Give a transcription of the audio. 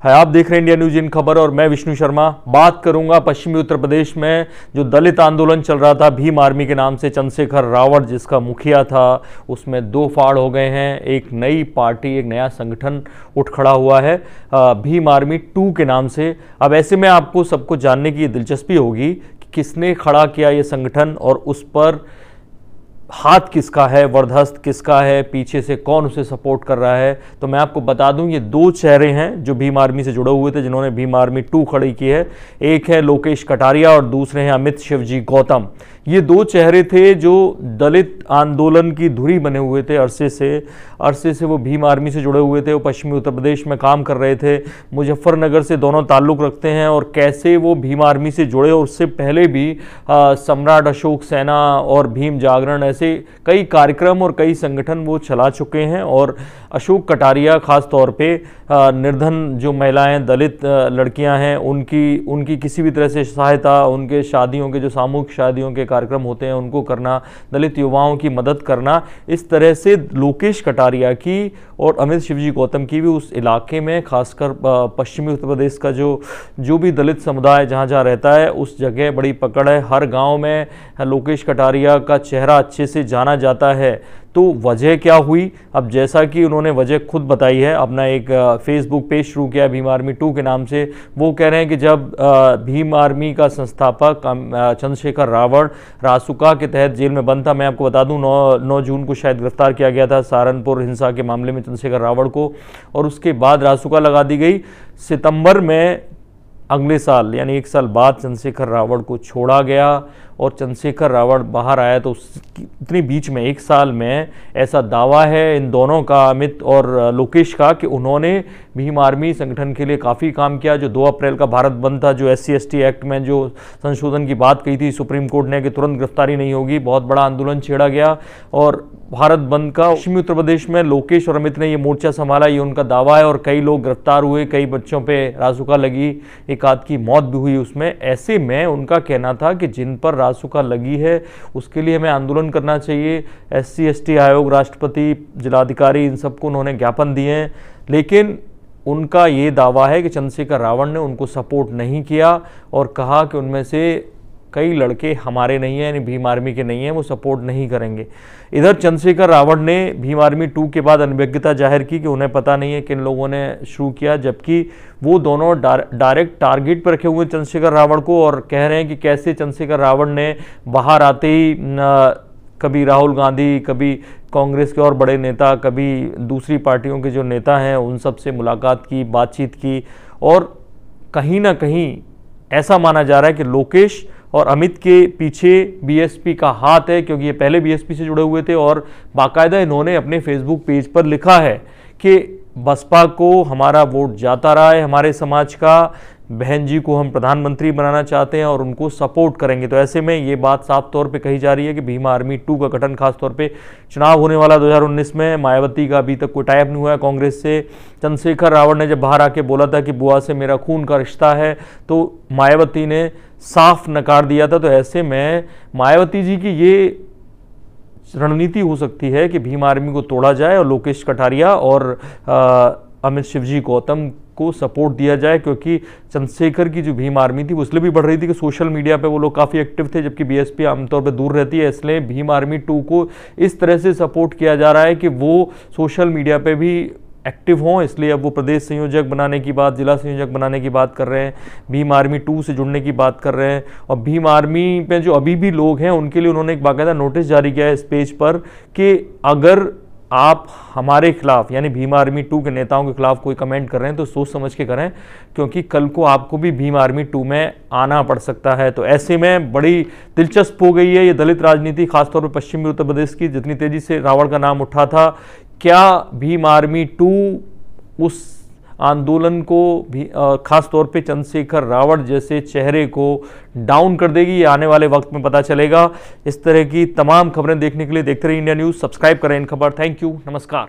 है, आप देख रहे हैं इंडिया न्यूज इन खबर और मैं विष्णु शर्मा। बात करूंगा पश्चिमी उत्तर प्रदेश में जो दलित आंदोलन चल रहा था भीम आर्मी के नाम से, चंद्रशेखर रावण जिसका मुखिया था, उसमें दो फाड़ हो गए हैं। एक नई पार्टी, एक नया संगठन उठ खड़ा हुआ है भीम आर्मी 2 के नाम से। अब ऐसे में आपको सबको जानने की दिलचस्पी होगी कि किसने खड़ा किया ये संगठन और उस पर हाथ किसका है, वरदहस्त किसका है, पीछे से कौन उसे सपोर्ट कर रहा है। तो मैं आपको बता दूं, ये दो चेहरे हैं जो भीम आर्मी से जुड़े हुए थे, जिन्होंने भीम आर्मी 2 खड़ी की है। एक है लोकेश कटारिया और दूसरे हैं अमित शिवजी गौतम। ये दो चेहरे थे जो दलित आंदोलन की धुरी बने हुए थे। अरसे से वो भीम आर्मी से जुड़े हुए थे। वो पश्चिमी उत्तर प्रदेश में काम कर रहे थे, मुजफ्फरनगर से दोनों ताल्लुक़ रखते हैं। और कैसे वो भीम आर्मी से जुड़े, और उससे पहले भी सम्राट अशोक सेना और भीम जागरण, ऐसे कई कार्यक्रम और कई संगठन वो चला चुके हैं। और अशोक कटारिया खास तौर पे निर्धन जो महिलाएं, दलित लड़कियां हैं, उनकी किसी भी तरह से सहायता, उनके शादियों के जो सामूहिक शादियों के कार्यक्रम होते हैं उनको करना, दलित युवाओं की मदद करना, इस तरह से लोकेश कटारिया की और अमित शिवजी गौतम की भी उस इलाके में, खासकर पश्चिमी उत्तर प्रदेश का जो भी दलित समुदाय जहाँ जहाँ रहता है उस जगह बड़ी पकड़ है। हर गांव में लोकेश कटारिया का चेहरा अच्छे से जाना जाता है। तो वजह क्या हुई? अब जैसा कि उन्होंने वजह खुद बताई है, अपना एक फेसबुक पेज शुरू किया भीम आर्मी 2 के नाम से। वो कह रहे हैं कि जब भीम आर्मी का संस्थापक चंद्रशेखर रावण रासुका के तहत जेल में बंद था, मैं आपको बता दूं 9 जून को शायद गिरफ्तार किया गया था सहारनपुर हिंसा के मामले में चंद्रशेखर रावण को, और उसके बाद रासुका लगा दी गई। सितंबर में अगले साल, यानी 1 साल बाद, चंद्रशेखर रावण को छोड़ा गया और चंद्रशेखर रावण बाहर आया। तो इतनी बीच में 1 साल में ऐसा दावा है इन दोनों का, अमित और लोकेश का, कि उन्होंने भीम आर्मी संगठन के लिए काफ़ी काम किया। जो 2 अप्रैल का भारत बंद था, जो SC/ST एक्ट में जो संशोधन की बात कही थी सुप्रीम कोर्ट ने कि तुरंत गिरफ्तारी नहीं होगी, बहुत बड़ा आंदोलन छेड़ा गया। और भारत बंद का पश्चिमी उत्तर प्रदेश में लोकेश और अमित ने ये मोर्चा संभाला, ये उनका दावा है। और कई लोग गिरफ्तार हुए, कई बच्चों पे रासुका लगी, एक आध की मौत भी हुई उसमें। ऐसे में उनका कहना था कि जिन पर रासुका लगी है उसके लिए हमें आंदोलन करना चाहिए। SC/ST आयोग, राष्ट्रपति, जिलाधिकारी, इन सबको उन्होंने ज्ञापन दिए हैं। लेकिन उनका ये दावा है कि चंद्रशेखर रावण ने उनको सपोर्ट नहीं किया और कहा कि उनमें से कई लड़के हमारे नहीं हैं, यानी भीम आर्मी के नहीं हैं, वो सपोर्ट नहीं करेंगे। इधर चंद्रशेखर रावण ने भीम आर्मी 2 के बाद अनभिज्ञता जाहिर की कि उन्हें पता नहीं है किन लोगों ने शुरू किया, जबकि वो दोनों डायरेक्ट टारगेट पर रखे हुए चंद्रशेखर रावण को। और कह रहे हैं कि कैसे चंद्रशेखर रावण ने बाहर आते ही कभी राहुल गांधी, कभी कांग्रेस के और बड़े नेता, कभी दूसरी पार्टियों के जो नेता हैं उन सब से मुलाकात की, बातचीत की। और कहीं ना कहीं ऐसा माना जा रहा है कि लोकेश और अमित के पीछे BSP का हाथ है, क्योंकि ये पहले BSP से जुड़े हुए थे। और बाकायदा इन्होंने अपने फेसबुक पेज पर लिखा है कि बसपा को हमारा वोट जाता रहा है, हमारे समाज का, बहन जी को हम प्रधानमंत्री बनाना चाहते हैं और उनको सपोर्ट करेंगे। तो ऐसे में ये बात साफ तौर पे कही जा रही है कि भीम आर्मी 2 का गठन, खास तौर पे चुनाव होने वाला 2019 में, मायावती का अभी तक कोई टाइप नहीं हुआ है कांग्रेस से। चंद्रशेखर रावण ने जब बाहर आके बोला था कि बुआ से मेरा खून का रिश्ता है, तो मायावती ने साफ नकार दिया था। तो ऐसे में मायावती जी की ये रणनीति हो सकती है कि भीम आर्मी को तोड़ा जाए और लोकेश कटारिया और अमित शिवजी गौतम को सपोर्ट दिया जाए, क्योंकि चंद्रशेखर की जो भीम आर्मी थी वो इसलिए भी बढ़ रही थी कि सोशल मीडिया पे वो लोग काफ़ी एक्टिव थे, जबकि BSP आमतौर पे दूर रहती है। इसलिए भीम आर्मी 2 को इस तरह से सपोर्ट किया जा रहा है कि वो सोशल मीडिया पे भी एक्टिव हों। इसलिए अब वो प्रदेश संयोजक बनाने की बात, जिला संयोजक बनाने की बात कर रहे हैं, भीम आर्मी 2 से जुड़ने की बात कर रहे हैं। और भीम आर्मी पे जो अभी भी लोग हैं उनके लिए उन्होंने एक बाकायदा नोटिस जारी किया है इस पेज पर कि अगर आप हमारे खिलाफ, यानी भीम आर्मी 2 के नेताओं के खिलाफ कोई कमेंट कर रहे हैं तो सोच समझ के करें, क्योंकि कल को आपको भी भीम आर्मी 2 में आना पड़ सकता है। तो ऐसे में बड़ी दिलचस्प हो गई है ये दलित राजनीति, खासतौर पर पश्चिमी उत्तर प्रदेश की। जितनी तेजी से रावण का नाम उठा था, क्या भीम आर्मी 2 उस आंदोलन को भी खास तौर पे चंद्रशेखर रावण जैसे चेहरे को डाउन कर देगी? ये आने वाले वक्त में पता चलेगा। इस तरह की तमाम खबरें देखने के लिए देखते रहिए इंडिया न्यूज़। सब्सक्राइब करें इन खबर। थैंक यू, नमस्कार।